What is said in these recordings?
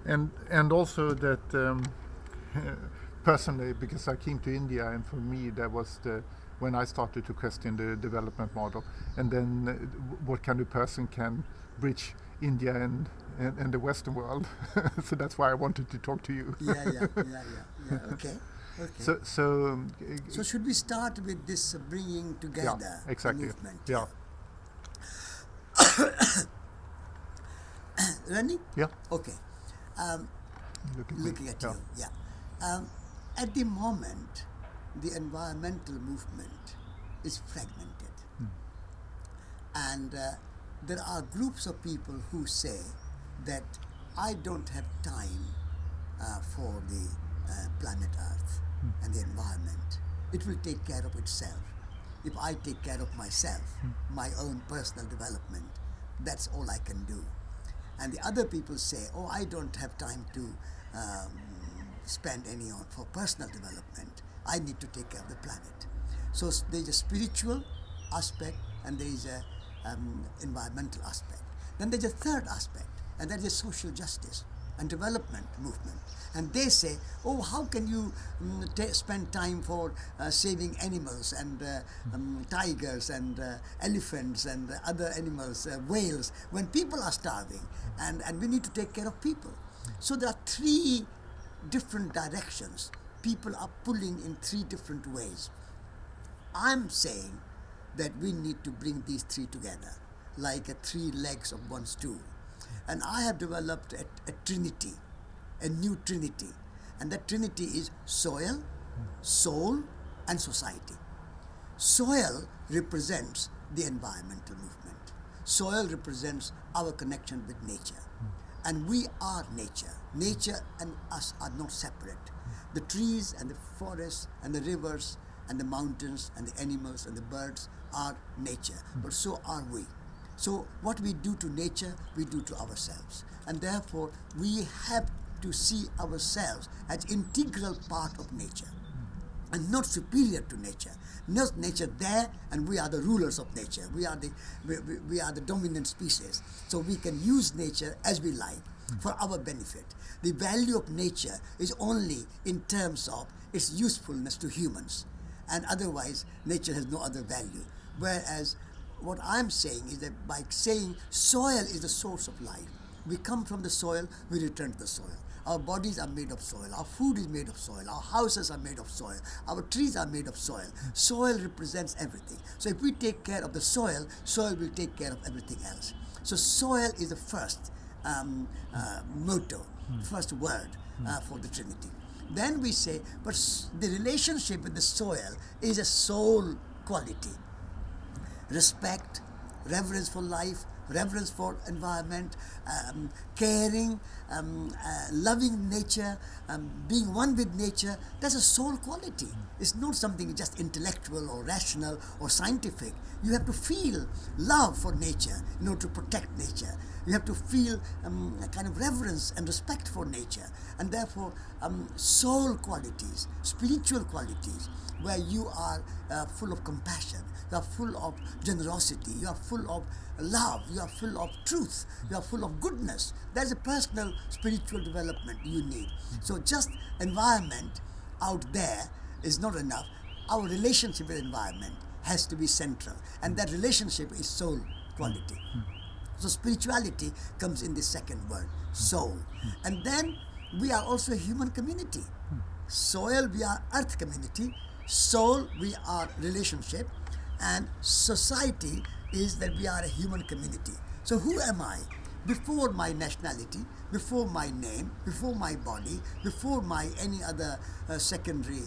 and also that personally, because I came to India, and for me that was the when I started to question the development model, and then what kind of person can bridge India and the Western world. So that's why I wanted to talk to you. Yeah. Okay, okay. So So should we start with this bringing yeah, together the exactly. movement? Yeah, Running? yeah. Okay. Um, Look at me. looking at Yeah, you, yeah. At the moment, the environmental movement is fragmented. And there are groups of people who say that I don't have time for the planet Earth and the environment. It will take care of itself. If I take care of myself, my own personal development, that's all I can do. And the other people say, oh, I don't have time to spend any on for personal development. I need to take care of the planet. So there's a spiritual aspect and there is a environmental aspect. Then there's a third aspect, and that is social justice and development movement. And they say, oh, how can you spend time for saving animals and tigers and elephants and other animals, whales, when people are starving, and we need to take care of people. So there are three different directions. People are pulling in three different ways. I'm saying that we need to bring these three together like three legs of one stool. And I have developed a trinity, a new trinity. And that trinity is soil, soul, and society. Soil represents the environmental movement. Soil represents our connection with nature. And we are nature. Nature and us are not separate. The trees and the forests and the rivers and the mountains and the animals and the birds are nature, but so are we. So what we do to nature, we do to ourselves. And therefore, we have to see ourselves as integral part of nature and not superior to nature. Not nature there, and we are the rulers of nature. We are the dominant species. So we can use nature as we like for our benefit. The value of nature is only in terms of its usefulness to humans, and otherwise nature has no other value. Whereas what I'm saying is that by saying soil is the source of life, we come from the soil, we return to the soil. Our bodies are made of soil, our food is made of soil, our houses are made of soil, our trees are made of soil. Soil represents everything. So if we take care of the soil, soil will take care of everything else. So soil is the first motto, first word for the Trinity. Then we say, but the relationship with the soil is a soul quality. Respect, reverence for life, reverence for environment, caring, loving nature, being one with nature, that's a soul quality. It's not something just intellectual or rational or scientific. You have to feel love for nature in order to protect nature. You have to feel a kind of reverence and respect for nature. And therefore, soul qualities, spiritual qualities, where you are full of compassion, you are full of generosity, you are full of love, you are full of truth, you are full of goodness. That's a personal spiritual development you need. So just environment out there is not enough. Our relationship with environment has to be central, and that relationship is soul quality. So spirituality comes in the second word, soul. And then we are also a human community. Soil, we are earth community. Soul, we are relationship. And society is that we are a human community. So who am I? Before my nationality, before my name, before my body, before my any other secondary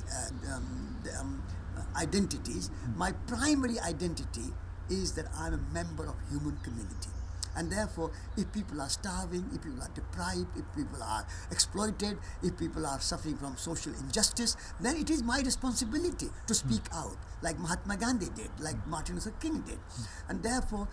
identities, my primary identity is that I'm a member of human community. And therefore, if people are starving, if people are deprived, if people are exploited, if people are suffering from social injustice, then it is my responsibility to speak out, like Mahatma Gandhi did, like Martin Luther King did. And therefore,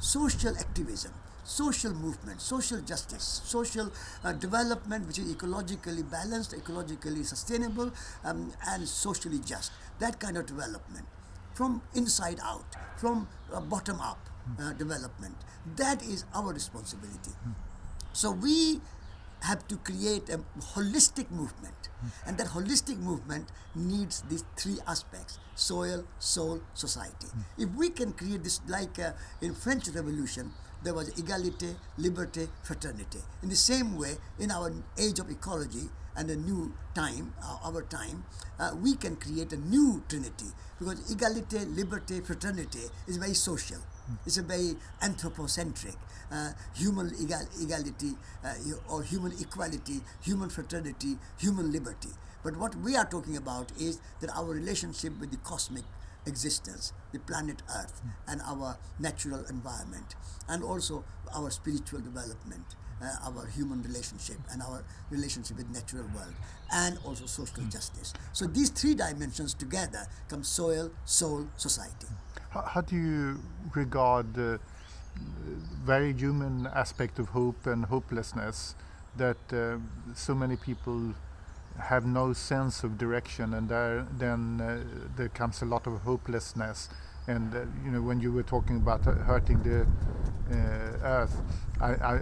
social activism, social movement, social justice, social development which is ecologically balanced, ecologically sustainable, and socially just, that kind of development from inside out, from bottom up development. That is our responsibility. So we have to create a holistic movement. And that holistic movement needs these three aspects: soil, soul, society. If we can create this, like in French Revolution, there was égalité, liberté, fraternité. In the same way, in our age of ecology and a new time, our time, we can create a new trinity, because égalité, liberté, fraternité is very social. It's a very anthropocentric, human equality, or human equality, human fraternity, human liberty. But what we are talking about is that our relationship with the cosmic existence, the planet Earth, and our natural environment, and also our spiritual development, our human relationship, and our relationship with natural world, and also social justice. So these three dimensions together come soil, soul, society. How do you regard the very human aspect of hope and hopelessness, that so many people have no sense of direction, and there comes a lot of hopelessness? And when you were talking about hurting the earth, I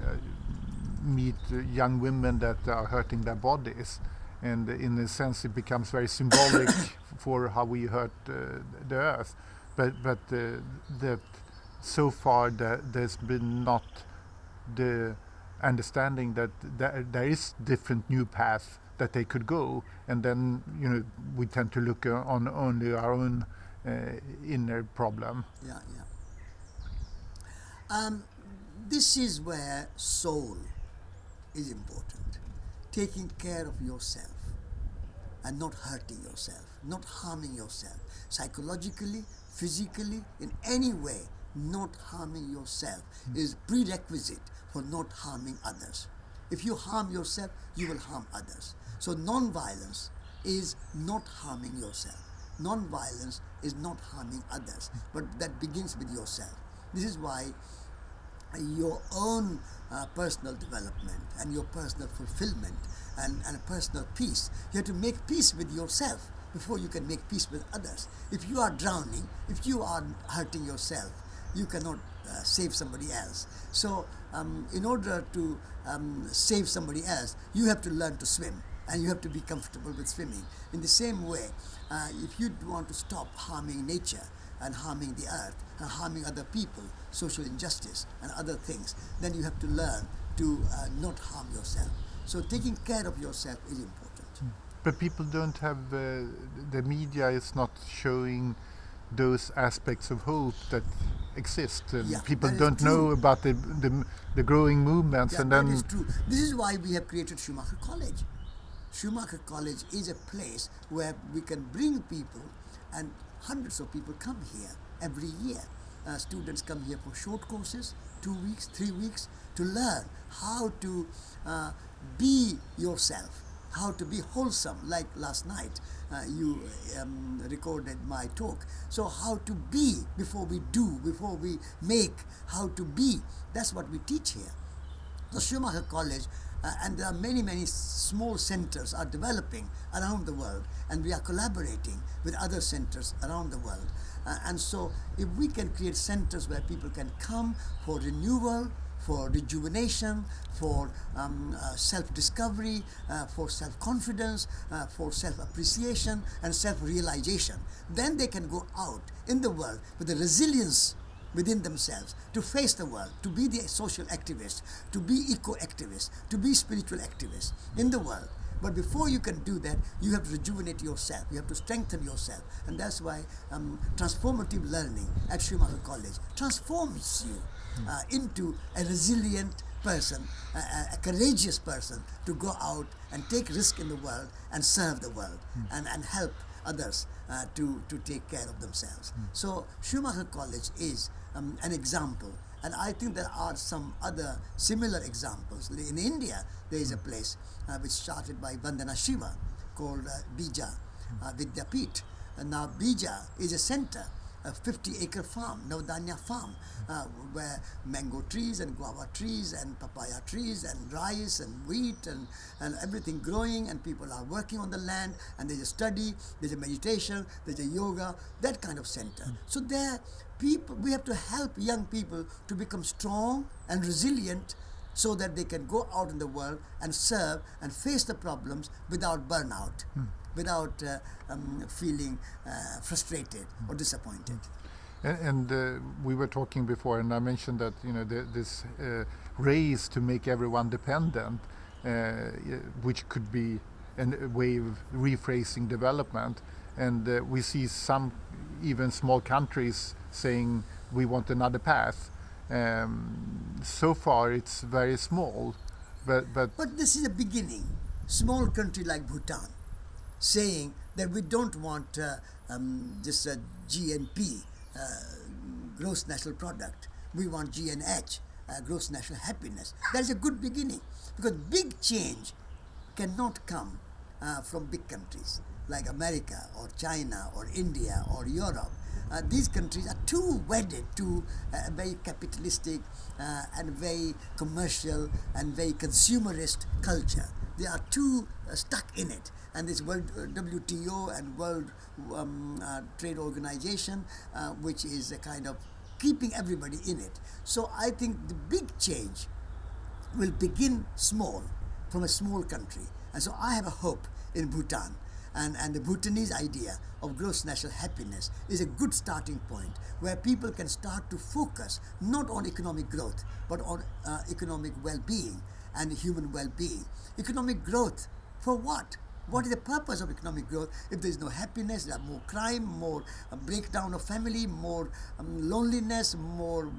meet young women that are hurting their bodies, and in a sense it becomes very symbolic for how we hurt the earth. But that so far there's been not the understanding that there is different new paths that they could go, and then we tend to look on only our own inner problem. Yeah. This is where soul is important. Taking care of yourself and not hurting yourself, not harming yourself, psychologically, physically, in any way, not harming yourself is prerequisite for not harming others. If you harm yourself, you will harm others. So non-violence is not harming yourself. Non-violence is not harming others, but that begins with yourself. This is why your own personal development and your personal fulfillment and personal peace, you have to make peace with yourself before you can make peace with others. If you are drowning, if you are hurting yourself, you cannot save somebody else. So in order to save somebody else, you have to learn to swim, and you have to be comfortable with swimming. In the same way, if you want to stop harming nature and harming the earth and harming other people, social injustice and other things, then you have to learn to not harm yourself. So taking care of yourself is important. But people don't have, the media is not showing those aspects of hope that exist. People don't know about the growing movements. Yeah, and then that is true. This is why we have created Schumacher College. Schumacher College is a place where we can bring people, and hundreds of people come here every year. Students come here for short courses, 2 weeks, 3 weeks, to learn how to be yourself, how to be wholesome. Like last night, you recorded my talk. So how to be before we do, before we make, how to be. That's what we teach here. So Schumacher College, and there are many small centers are developing around the world, and we are collaborating with other centers around the world. And so if we can create centers where people can come for renewal, for rejuvenation, for self-discovery, for self-confidence, for self-appreciation and self-realization, then they can go out in the world with the resilience within themselves to face the world, to be the social activist, to be eco-activist, to be spiritual activist in the world. But before you can do that, you have to rejuvenate yourself, you have to strengthen yourself. And that's why transformative learning at Schumacher College transforms you into a resilient person, a courageous person to go out and take risk in the world and serve the world and help others to take care of themselves. So Schumacher College is an example, and I think there are some other similar examples. In India, there is a place which started by Vandana Shiva called Bija Vidyapeeth. And now Bija is a center, a 50-acre farm, Navdanya farm, where mango trees and guava trees and papaya trees and rice and wheat and everything growing, and people are working on the land, and there's a study, there's a meditation, there's a yoga, that kind of center. So there, we have to help young people to become strong and resilient so that they can go out in the world and serve and face the problems without burnout, without feeling frustrated or disappointed. And we were talking before, and I mentioned that this race to make everyone dependent, which could be a way of rephrasing development. And we see some even small countries saying we want another path. So far, it's very small, but this is a beginning. Small country like Bhutan saying that we don't want just a GNP, gross national product. We want GNH, gross national happiness. That's a good beginning, because big change cannot come from big countries like America or China or India or Europe. These countries are too wedded to a very capitalistic and very commercial and very consumerist culture. They are too stuck in it. And this World WTO and World Trade Organization, which is a kind of keeping everybody in it. So I think the big change will begin small, from a small country. And so I have a hope in Bhutan. And the Bhutanese idea of gross national happiness is a good starting point, where people can start to focus not on economic growth, but on economic well-being and human well-being. Economic growth for what? What is the purpose of economic growth if there is no happiness? There are more crime, more breakdown of family, more loneliness, more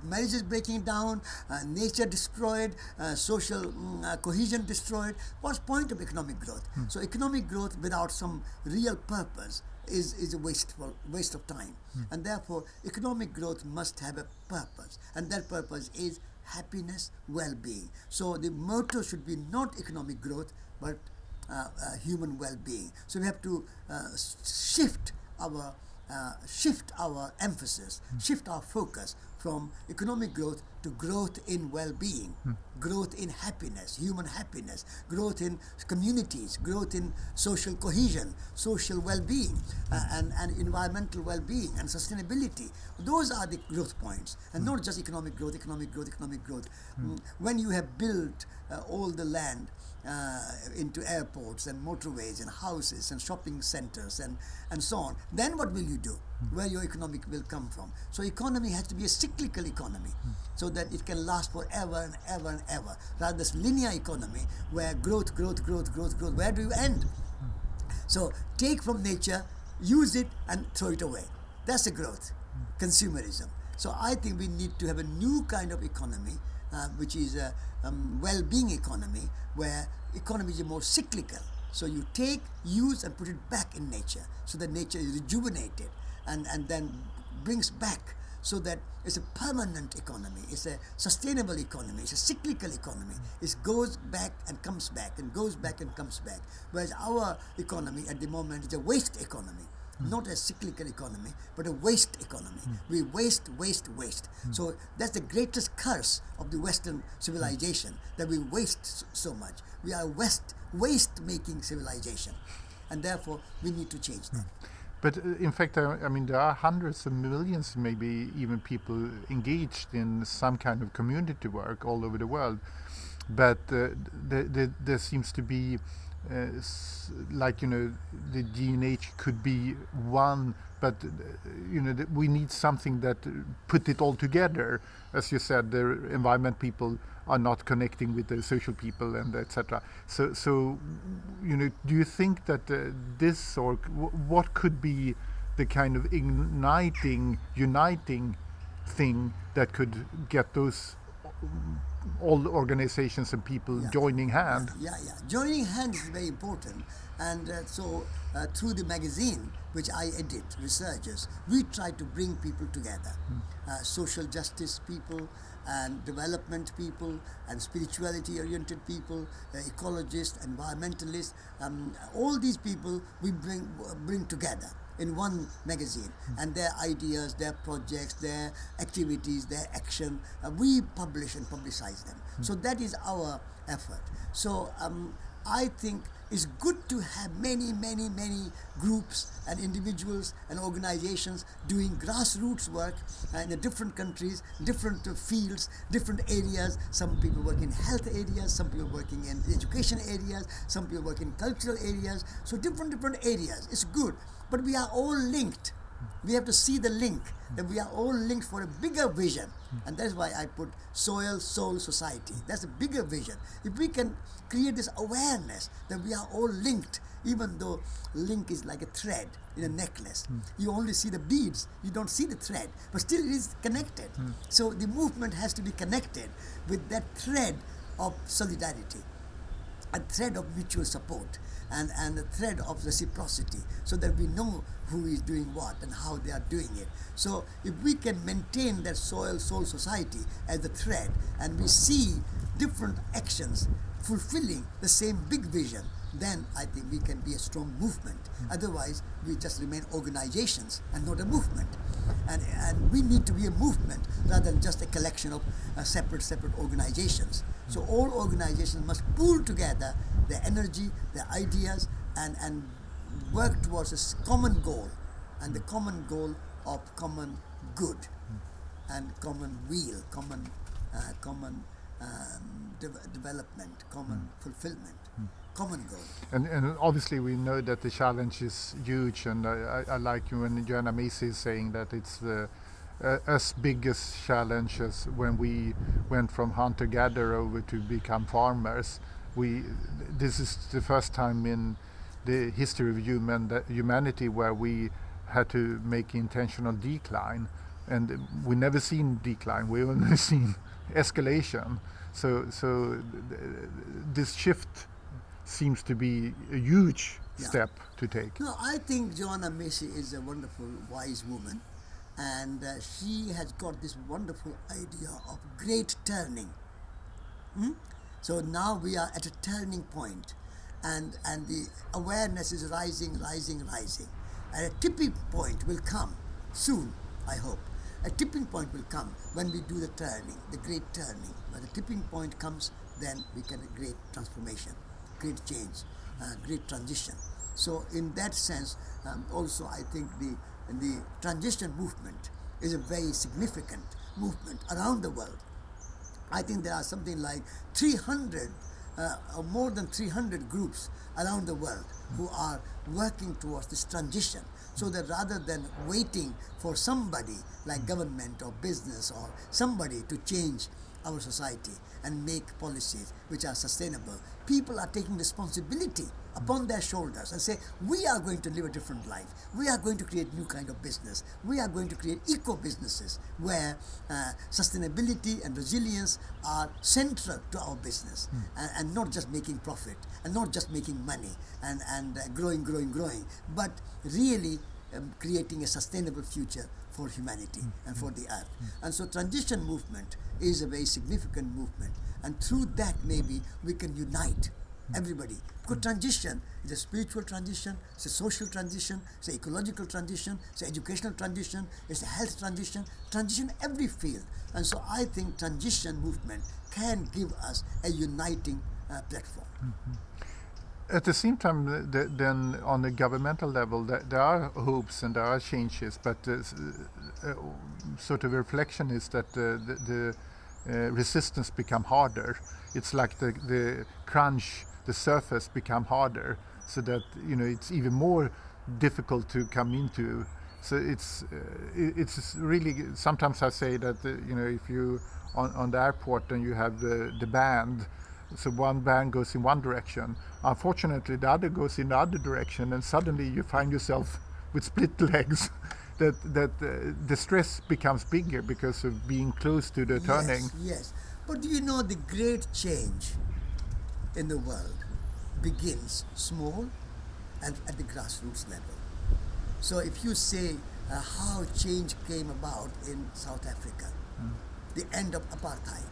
marriages breaking down, nature destroyed, social cohesion destroyed. What's the point of economic growth? So economic growth without some real purpose is a waste of time. And therefore, economic growth must have a purpose. And that purpose is happiness, well-being. So the motto should be not economic growth, but human well-being. So we have to shift our emphasis, shift our focus from economic growth to growth in well-being, growth in happiness, human happiness, growth in communities, growth in social cohesion, social well-being, and environmental well-being and sustainability. Those are the growth points, and not just economic growth. When you have built all the land into airports and motorways and houses and shopping centers and so on, then what will you do? Where your economic will come from? So economy has to be a cyclical economy, so that it can last forever and ever and ever, rather than this linear economy where growth. Where do you end? So take from nature, use it and throw it away. That's the growth, consumerism. So I think we need to have a new kind of economy, which is a well-being economy, where economy is more cyclical. So you take, use and put it back in nature, so that nature is rejuvenated and then brings back, so that it's a permanent economy, it's a sustainable economy, it's a cyclical economy. It goes back and comes back and goes back and comes back. Whereas our economy at the moment is a waste economy. Not a cyclical economy, but a waste economy. We waste. So that's the greatest curse of the Western civilization, that we waste so much. We are waste-making civilization, and therefore we need to change that. But in fact, I mean, there are hundreds of millions, maybe even people engaged in some kind of community work all over the world. But there seems to be, the GNH could be one, but we need something that put it all together. As you said, the environment people are not connecting with the social people, and etc. So do you think that this, or what could be the kind of uniting thing that could get those all the organizations and people joining hand? Joining hand is very important. And so through the magazine, which I edit, Resurgers, we try to bring people together. Social justice people and development people and spirituality oriented people, ecologists, environmentalists, all these people we bring together in one magazine, and their ideas, their projects, their activities, their action, we publish and publicize them. So that is our effort. So I think it's good to have many, many, many groups and individuals and organizations doing grassroots work in the different countries, different fields, different areas. Some people work in health areas, some people working in education areas, some people work in cultural areas. So different areas. It's good, but we are all linked. We have to see the link, that we are all linked for a bigger vision. And that's why I put soil, soul, society. That's a bigger vision. If we can create this awareness that we are all linked, even though link is like a thread in a necklace. You only see the beads, you don't see the thread, but still it is connected. So the movement has to be connected with that thread of solidarity, a thread of mutual support, and a thread of reciprocity, so that we know who is doing what and how they are doing it. So if we can maintain that soil, soul, society as the thread, and we see different actions fulfilling the same big vision, then I think we can be a strong movement. Otherwise, we just remain organizations and not a movement. And we need to be a movement rather than just a collection of separate organizations. So all organizations must pool together their energy, their ideas, and work towards a common goal, and the common goal of common good and common weal, common development, common fulfillment, common goal. And obviously we know that the challenge is huge, and I like when Joanna Macy is saying that it's as big a challenge as when we went from hunter-gatherer over to become farmers. This is the first time in the history of humanity where we had to make intentional decline, and we never seen decline, we only seen escalation. So this shift seems to be a huge step to take. No, I think Joanna Macy is a wonderful, wise woman, and she has got this wonderful idea of great turning. So now we are at a turning point, and the awareness is rising. And a tipping point will come soon, I hope. A tipping point will come when we do the turning, the great turning. When the tipping point comes, then we can have great transformation, great change, great transition. So in that sense, also I think the transition movement is a very significant movement around the world. I think there are something like 300 or more than 300 groups around the world who are working towards this transition, so that rather than waiting for somebody like government or business or somebody to change our society and make policies which are sustainable, people are taking responsibility upon their shoulders and say, we are going to live a different life. We are going to create new kind of business. We are going to create eco-businesses where sustainability and resilience are central to our business, and not just making profit and not just making money and growing, but really creating a sustainable future for humanity and for the earth. And so transition movement is a very significant movement, and through that maybe we can unite everybody. Because transition is a spiritual transition, it's a social transition, it's an ecological transition, it's an educational transition, it's a health transition every field. And so I think transition movement can give us a uniting platform. At the same time, then on the governmental level, there are hopes and there are changes, but sort of a reflection is that the resistance become harder. It's like the crunch, the surface become harder, so that it's even more difficult to come into. So it's really, sometimes I say that if you on the airport and you have the band. So one band goes in one direction. Unfortunately, the other goes in the other direction, and suddenly you find yourself with split legs. that the stress becomes bigger because of being close to the turning. Yes. But do you know the great change in the world begins small and at the grassroots level. So if you say how change came about in South Africa, the end of apartheid,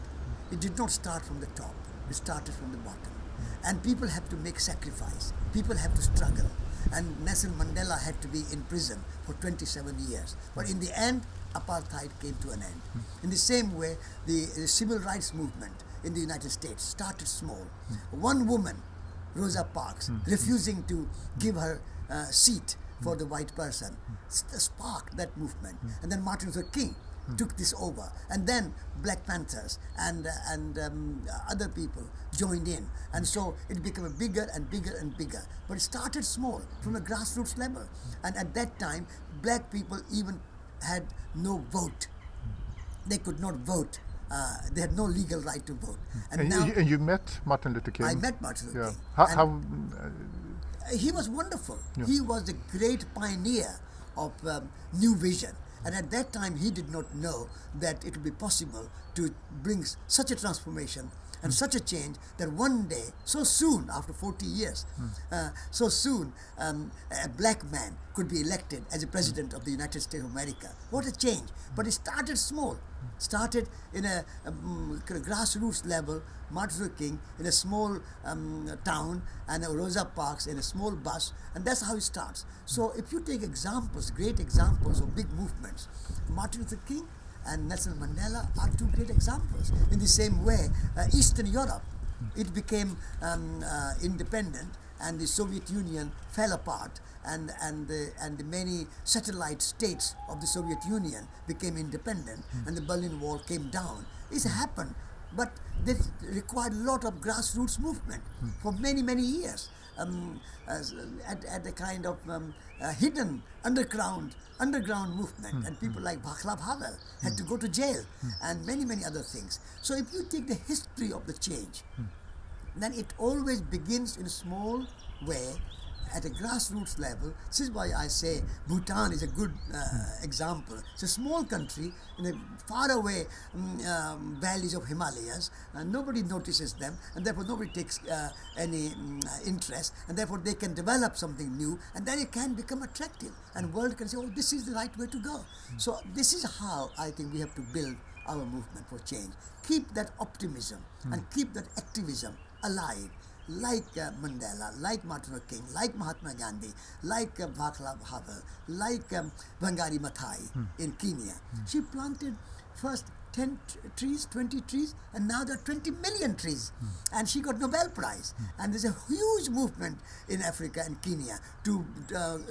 it did not start from the top. It started from the bottom. And people have to make sacrifice. People have to struggle. And Nelson Mandela had to be in prison for 27 years. But in the end, apartheid came to an end. In the same way, the civil rights movement in the United States started small. One woman Rosa Parks refusing to give her seat for the white person, sparked that movement. And then Martin Luther King took this over, and then Black Panthers and other people joined in, and so it became bigger and bigger and bigger. But it started small from a grassroots level, and at that time, black people even had no vote. They could not vote. They had no legal right to vote. And you met Martin Luther King? I met Martin Luther King. How he was wonderful. Yeah. He was the great pioneer of New Vision. And at that time, he did not know that it would be possible to bring such a transformation and such a change that one day, so soon, after 40 years, so soon, a black man could be elected as a president of the United States of America. What a change. But it started small. Started in a grassroots level, Martin Luther King in a small town, and Rosa Parks in a small bus, and that's how it starts. So if you take examples, great examples of big movements, Martin Luther King and Nelson Mandela are two great examples. In the same way, Eastern Europe, it became independent, and the Soviet Union fell apart, and the many satellite states of the Soviet Union became independent, and the Berlin Wall came down. It's happened, but this required a lot of grassroots movement for many, many years, at a kind of hidden underground movement, and people like Václav Havel had to go to jail, and many, many other things. So if you take the history of the change, then it always begins in a small way at a grassroots level. This is why I say Bhutan is a good example. It's a small country in the faraway valleys of Himalayas, and nobody notices them, and therefore nobody takes any interest, and therefore they can develop something new, and then it can become attractive, and world can say, oh, this is the right way to go. So this is how I think we have to build our movement for change. Keep that optimism and keep that activism alive, like Mandela, like Martin Luther King, like Mahatma Gandhi, like Václav Havel, like Wangari Maathai in Kenya. She planted first 10 trees, 20 trees, and now there are 20 million trees. And she got Nobel Prize. And there's a huge movement in Africa and Kenya to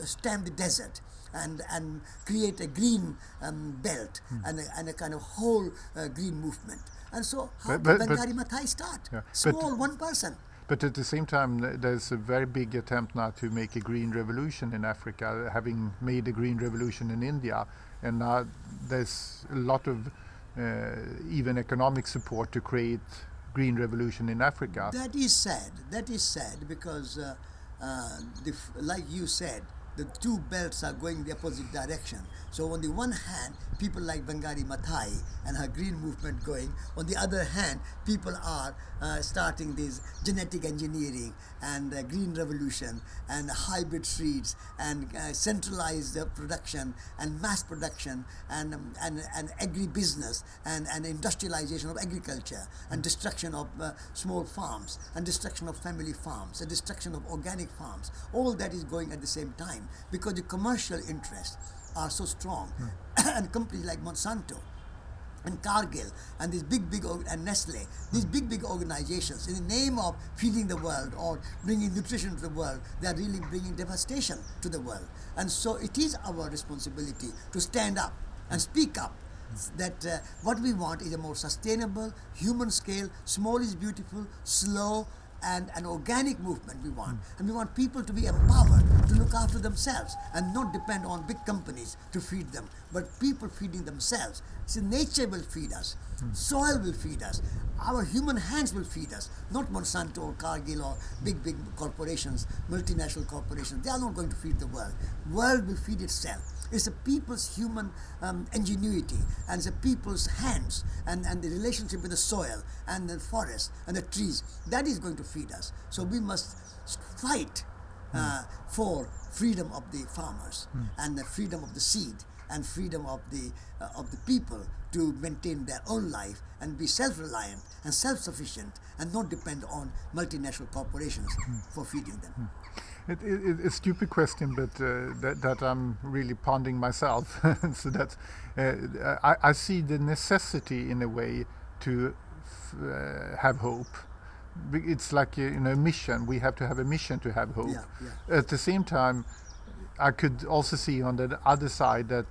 stem the desert and create a green belt and a kind of whole green movement. And so how did Wangari Maathai start? Yeah, Small, one person. But at the same time, there's a very big attempt now to make a green revolution in Africa, having made a green revolution in India. And now there's a lot of even economic support to create green revolution in Africa. That is sad. That is sad because, like you said, the two belts are going the opposite direction. So on the one hand, people like Wangari Maathai and her green movement going. On the other hand, people are starting this genetic engineering and green revolution and hybrid seeds and centralized production and mass production and agribusiness and industrialization of agriculture and destruction of small farms and destruction of family farms and destruction of organic farms. All that is going at the same time, because the commercial interests are so strong. And companies like Monsanto and Cargill and these big and Nestle, these big organizations, in the name of feeding the world or bringing nutrition to the world, they are really bringing devastation to the world. And so it is our responsibility to stand up and speak up that what we want is a more sustainable, human scale, small is beautiful, slow, and an organic movement we want. And we want people to be empowered to look after themselves and not depend on big companies to feed them, but people feeding themselves. So nature will feed us, soil will feed us, our human hands will feed us, not Monsanto or Cargill or big corporations, multinational corporations. They are not going to feed the world. World will feed itself. It's the people's human ingenuity and it's the people's hands and the relationship with the soil and the forest and the trees that is going to feed us. So we must fight for freedom of the farmers and the freedom of the seed and freedom of the people to maintain their own life and be self-reliant and self-sufficient and not depend on multinational corporations for feeding them. It's a stupid question, but that I'm really pondering myself. So that I see the necessity in a way to have hope, it's like a mission. We have to have a mission to have hope. Yeah, yeah. At the same time, I could also see on the other side that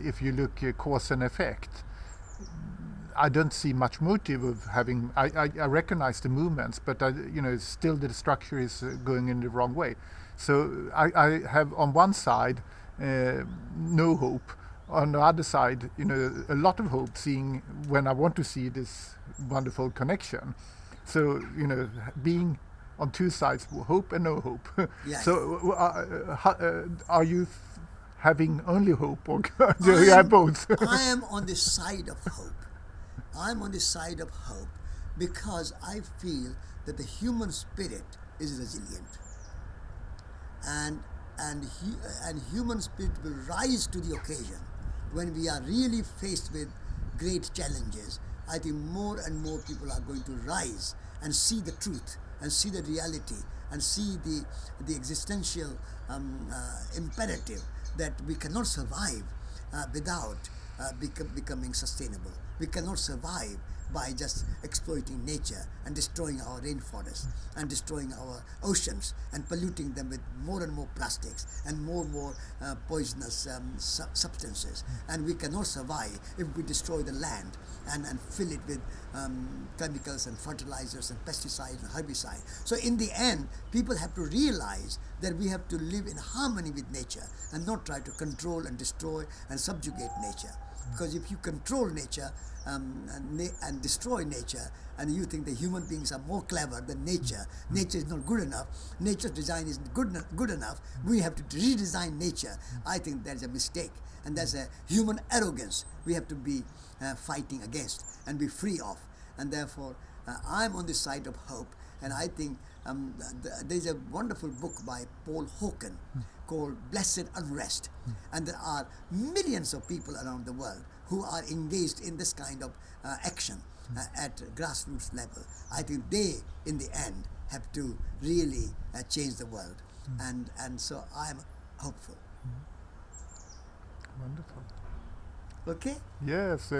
if you look cause and effect, I don't see much motive of having. I recognize the movements, but still the structure is going in the wrong way. So I have on one side no hope. On the other side, a lot of hope. Seeing when I want to see this wonderful connection. So being on two sides, hope and no hope. Yeah, So are you having only hope, or do you have both? I am on the side of hope. I'm on the side of hope because I feel that the human spirit is resilient, and human spirit will rise to the occasion when we are really faced with great challenges. I think more and more people are going to rise and see the truth and see the reality and see the existential imperative that we cannot survive without becoming sustainable. We cannot survive by just exploiting nature and destroying our rainforests and destroying our oceans and polluting them with more and more plastics and more poisonous substances. And we cannot survive if we destroy the land and fill it with chemicals and fertilizers and pesticides and herbicides. So in the end, people have to realize that we have to live in harmony with nature and not try to control and destroy and subjugate nature. Because if you control nature and destroy nature, and you think the human beings are more clever than nature, nature is not good enough, nature's design is good enough, we have to redesign nature, I think that's a mistake. And that's a human arrogance we have to be fighting against and be free of. And therefore, I'm on the side of hope. And I think there's a wonderful book by Paul Hawken called Blessed Unrest. And there are millions of people around the world who are engaged in this kind of action at grassroots level. I think they, in the end, have to really change the world. And so I'm hopeful. Wonderful. Okay? Yes,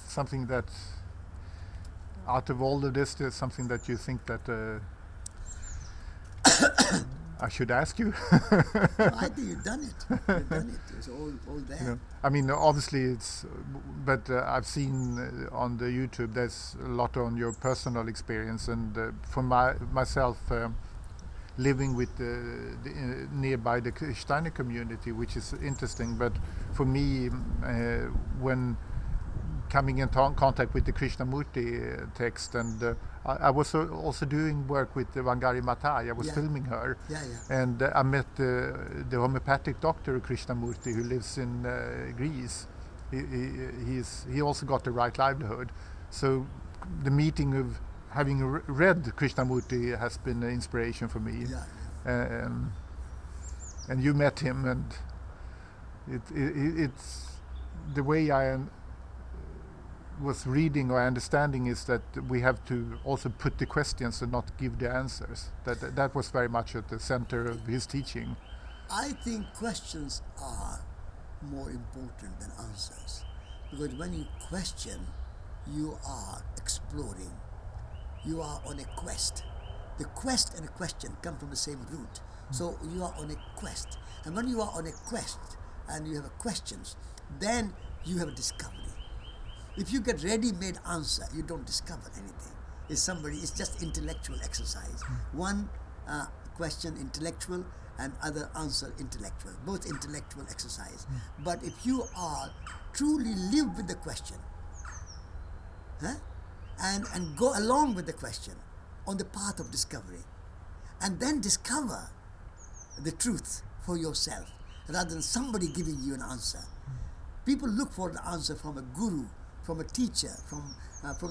something that out of all of this, there's something that you think that I should ask you. No, I think you've done it. You've done it. It's all there. I mean, obviously it's, but I've seen on the YouTube there's a lot on your personal experience, and for myself, living with nearby the Krishnani community, which is interesting. But for me, when coming in contact with the Krishnamurti text, and I was also doing work with Wangari Maathai. I was filming her, and I met the homeopathic doctor Krishnamurti, who lives in Greece. He also got the right livelihood. So the meeting of having read Krishnamurti has been an inspiration for me. And you met him, and it's the way I was reading or understanding is that we have to also put the questions and not give the answers. That was very much at the center of his teaching. I think questions are more important than answers, because when you question, you are exploring. You are on a quest. The quest and a question come from the same root. So you are on a quest. And when you are on a quest and you have questions, then you have a discovery. If you get ready-made answer, you don't discover anything. It's just intellectual exercise. One question intellectual and other answer intellectual. Both intellectual exercise. But if you are truly live with the question, and go along with the question on the path of discovery, and then discover the truth for yourself rather than somebody giving you an answer. People look for the answer from a guru, from a teacher, from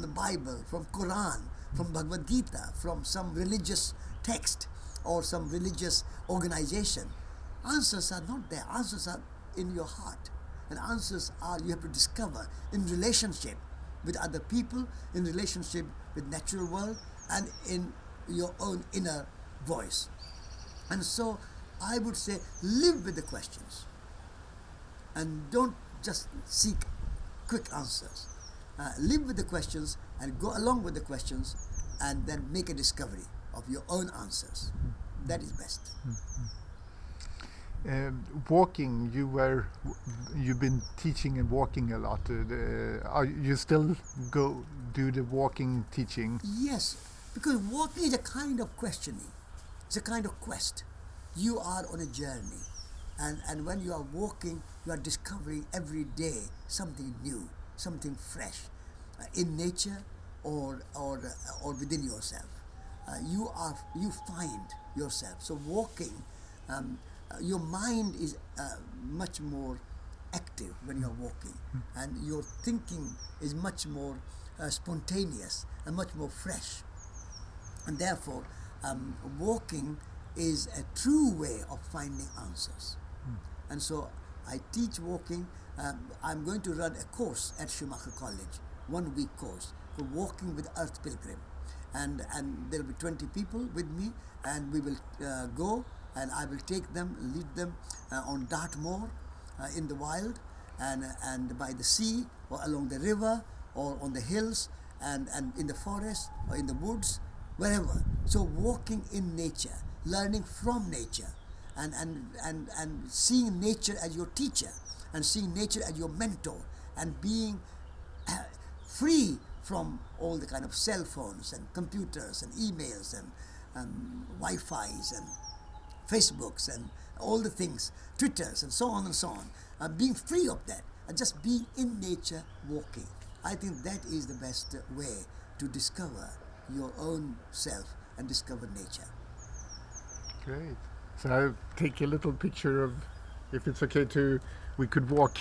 the Bible, from Quran, from Bhagavad Gita, from some religious text or some religious organization. Answers are not there. Answers are in your heart. And answers are you have to discover in relationship with other people, in relationship with natural world, and in your own inner voice. And so I would say live with the questions and don't just seek quick answers. Live with the questions and go along with the questions and then make a discovery of your own answers. That is best. Walking, you've been teaching and walking a lot. Are you still go do the walking teaching? Yes, because walking is a kind of questioning. It's a kind of quest. You are on a journey, and when you are walking, you are discovering every day something new, something fresh, in nature or within yourself. You find yourself. So walking, your mind is much more active when you are walking, and your thinking is much more spontaneous and much more fresh. And therefore, walking is a true way of finding answers. And so I teach walking. I'm going to run a course at Schumacher College, 1 week course for walking with Earth Pilgrim. And there will be 20 people with me, and we will go, and I will take them, lead them on Dartmoor in the wild, and by the sea, or along the river, or on the hills, and in the forest, or in the woods, wherever. So walking in nature, learning from nature, and seeing nature as your teacher, and seeing nature as your mentor, and being free from all the kind of cell phones and computers and emails and Wi-Fi's and Facebooks and all the things, Twitters and so on and so on. Being free of that and just being in nature, walking. I think that is the best way to discover your own self and discover nature. Great. So I'll take a little picture of, if it's okay we could walk